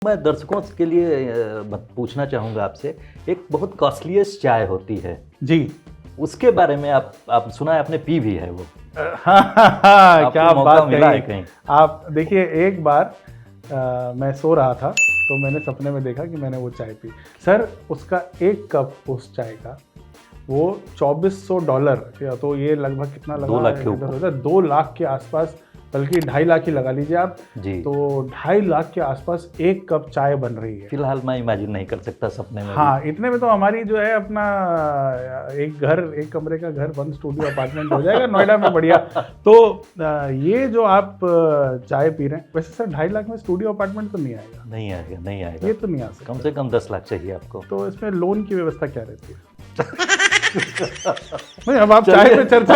मैं दर्शकों के लिए पूछना चाहूँगा आपसे, एक बहुत कॉस्टलीस्ट चाय होती है जी, उसके बारे में आप सुना है, आपने पी भी है वो? हाँ, क्या बात मिला है कही कहीं? आप देखिए, एक बार मैं सो रहा था तो मैंने सपने में देखा कि मैंने वो चाय पी। सर, उसका एक कप उस चाय का वो $2400, तो ये लगभग कितना लगा? 2 लाख के ऊपर, 2 लाख के आसपास, बल्कि 2.5 लाख ही लगा लीजिए आप जी। तो 2.5 लाख के आसपास एक कप चाय बन रही है। फिलहाल मैं इमेजिन नहीं कर सकता सपने में। हाँ, इतने में तो हमारी जो है अपना एक कमरे का घर 1 स्टूडियो अपार्टमेंट हो जाएगा नोएडा में, बढ़िया। तो ये जो आप चाय पी रहे हैं, वैसे सर 2.5 लाख में स्टूडियो अपार्टमेंट तो नहीं आएगा। नहीं आएगा, ये तो नहीं आ सकता। कम से कम 10 लाख चाहिए आपको। तो इसमें लोन की व्यवस्था क्या रहती है? नहीं, अब आप चाय पे चर्चा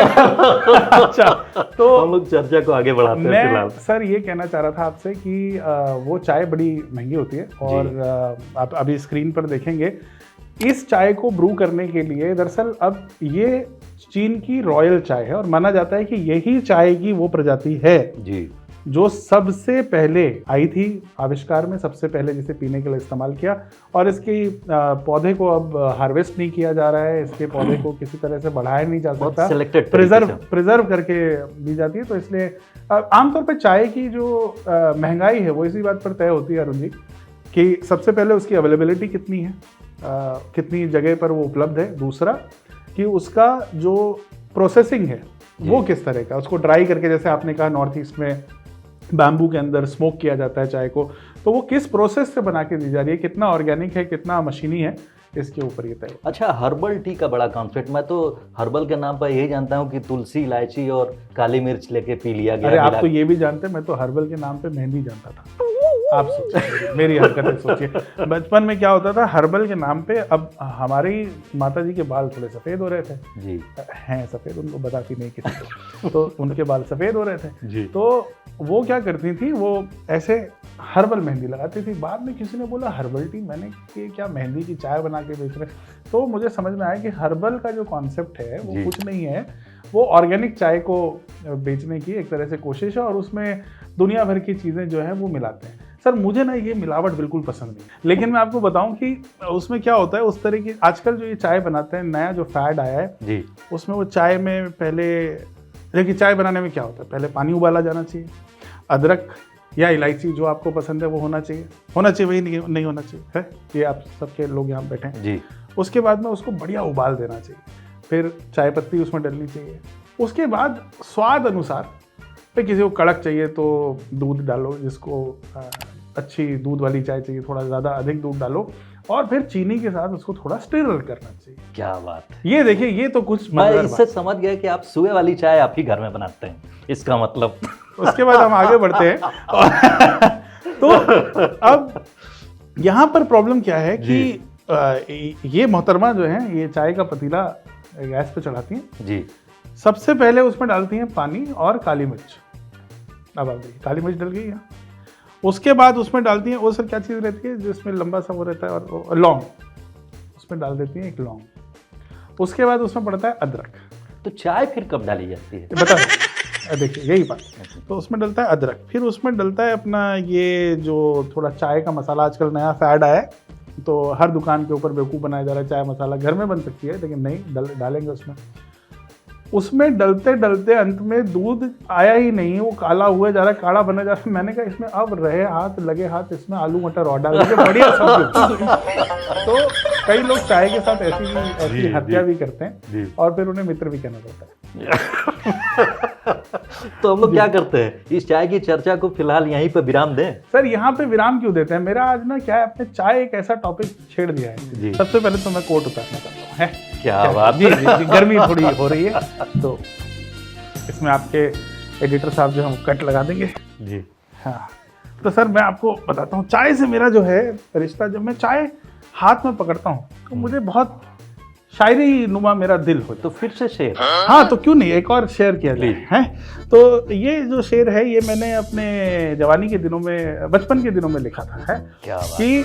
अच्छा, तो हम लोग चर्चा को आगे बढ़ाते हैं फिलहाल। सर ये कहना चाह रहा था आपसे कि वो चाय बड़ी महंगी होती है और आप अभी स्क्रीन पर देखेंगे इस चाय को ब्रू करने के लिए। दरअसल अब ये चीन की रॉयल चाय है और माना जाता है कि यही चाय की वो प्रजाति है जी जो सबसे पहले आई थी आविष्कार में, सबसे पहले जिसे पीने के लिए इस्तेमाल किया। और इसकी पौधे को अब हार्वेस्ट नहीं किया जा रहा है, इसके पौधे को किसी तरह से बढ़ाया नहीं जा सकता, प्रिजर्व करके दी जाती है। तो इसलिए आमतौर पर चाय की जो महंगाई है वो इसी बात पर तय होती है अरुण जी, कि सबसे पहले उसकी अवेलेबिलिटी कितनी है, कितनी जगह पर वो उपलब्ध है। दूसरा कि उसका जो प्रोसेसिंग है वो किस तरह का, उसको ड्राई करके, जैसे आपने कहा नॉर्थ ईस्ट में बैम्बू के अंदर स्मोक किया जाता है चाय को, तो वो किस प्रोसेस से बना के दी जा रही है, कितना ऑर्गेनिक है, कितना मशीनी है, इसके ऊपर ये तय। अच्छा, हर्बल टी का बड़ा कॉन्सेप्ट। मैं तो हर्बल के नाम पर यही जानता हूँ कि तुलसी, इलायची और काली मिर्च लेके पी लिया गया। अरे आप तो ये भी जानते हैं, मैं तो हर्बल के नाम पे मेहंदी जानता था। आप सोचिए, मेरी हरकतें सोचिए। बचपन में क्या होता था, हर्बल के नाम पे, अब हमारी माताजी के बाल थोड़े सफ़ेद हो रहे थे जी, हैं सफ़ेद, उनको बताती नहीं किसी को, तो उनके बाल सफ़ेद हो रहे थे जी। तो वो क्या करती थी, वो ऐसे हर्बल मेहंदी लगाती थी। बाद में किसी ने बोला हर्बल टी, मैंने कि क्या मेहंदी की चाय बना के बेच रहे। तो मुझे समझ में आया कि हर्बल का जो कॉन्सेप्ट है वो कुछ नहीं है, वो ऑर्गेनिक चाय को बेचने की एक तरह से कोशिश है और उसमें दुनिया भर की चीज़ें जो है वो मिलाते हैं। सर मुझे ना ये मिलावट बिल्कुल पसंद नहीं, लेकिन मैं आपको बताऊं कि उसमें क्या होता है, उस तरह की आजकल जो ये चाय बनाते हैं, नया जो फैड आया है जी, उसमें वो चाय में पहले, देखिए चाय बनाने में क्या होता है, पहले पानी उबाला जाना चाहिए, अदरक या इलायची जो आपको पसंद है वो होना चाहिए, वही नहीं होना चाहिए है, ये आप सबके लोग यहाँ बैठे हैं जी। उसके बाद में उसको बढ़िया उबाल देना चाहिए, फिर चाय पत्ती उसमें डलनी चाहिए। उसके बाद स्वाद अनुसार, फिर किसी को कड़क चाहिए तो दूध डालो, जिसको अच्छी दूध वाली चाय चाहिए थोड़ा ज़्यादा अधिक दूध डालो, और फिर चीनी के साथ उसको थोड़ा स्टिर करना चाहिए। क्या बात है, ये देखिए, ये तो कुछ मैं इससे समझ गया कि आप सुबह वाली चाय आप ही घर में बनाते हैं, इसका मतलब। उसके बाद हम आगे बढ़ते हैं तो अब यहाँ पर प्रॉब्लम क्या है कि ये मोहतरमा जो है ये चाय का पतीला गैस पे चढ़ाती हैं जी। सबसे पहले उसमें डालती हैं पानी और काली मिर्च। अब आप देखिए, काली मिर्च डल गई है। उसके बाद उसमें डालती हैं, वो सर क्या चीज़ रहती है जिसमें लंबा सा वो रहता है, और लौंग, उसमें डाल देती हैं एक लौंग। उसके बाद उसमें पड़ता है अदरक। तो चाय फिर कब डाली जाती है, बता देखिए यही बात। तो उसमें डलता है अदरक, फिर उसमें डलता है अपना ये जो थोड़ा चाय का मसाला, आजकल नया फैड आया है, तो हर दुकान के ऊपर बेवकूफ़ बनाया जा रहा है, चाय मसाला घर में बन सकती है, लेकिन नहीं डालेंगे उसमें डलते डलते अंत में दूध आया ही नहीं, वो काला हुआ जा रहा है, काला बना जा रहा है। मैंने कहा इसमें अब लगे हाथ इसमें आलू मटर और डाल दीजिए, बढ़िया सब। तो कई लोग चाय के साथ ऐसी हत्या भी करते हैं और फिर उन्हें मित्र भी कहना पड़ता है। तो हम लोग क्या करते हैं, इस चाय की चर्चा को फिलहाल यहीं पे विराम दें? सर यहाँ पे विराम क्यों देते हैं, मेरा आज ना क्या है, आपने चाय एक ऐसा टॉपिक छेड़ दिया है। सबसे पहले तो मैं कोट उतारना चाहता हूँ, है क्या बात। जी, गर्मी थोड़ी हो रही है, तो इसमें आपके एडिटर साहब जो हम कट लगा देंगे जी। हाँ, तो सर मैं आपको बताता हूँ, चाय से मेरा जो है रिश्ता, जब मैं चाय हाथ में पकड़ता हूँ तो मुझे बहुत शायरी नुमा मेरा दिल हो। तो फिर से शेर, हाँ तो क्यों नहीं, एक और शेर किया जाए है। तो ये जो शेर है ये मैंने अपने जवानी के दिनों में, बचपन के दिनों में लिखा था, है क्या कि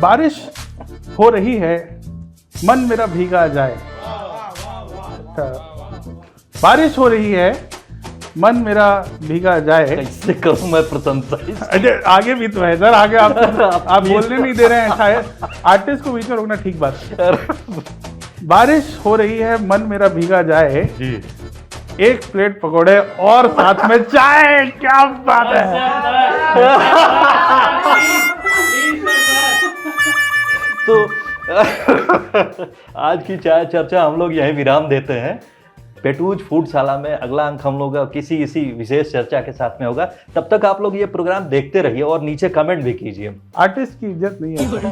बारिश हो रही है मन मेरा भीगा जाए, बारिश हो रही है मन मेरा भीगा जाए। कैसे करूं मैं प्रशंसा अरे आगे भी तो है सर, आगे आप बोलने नहीं दे रहे हैं। ऐसा है, आर्टिस्ट को बीच में रोकना ठीक बात है। बारिश हो रही है, मन मेरा भीगा जाए जी। एक प्लेट पकोड़े और साथ में चाय। क्या बात है। तो आज की चाय चर्चा हम लोग यहीं विराम देते हैं। पेटूज फूडशाला में अगला अंक हम लोग किसी इसी विशेष चर्चा के साथ में होगा। तब तक आप लोग ये प्रोग्राम देखते रहिए और नीचे कमेंट भी कीजिए। आर्टिस्ट की इज्जत नहीं है।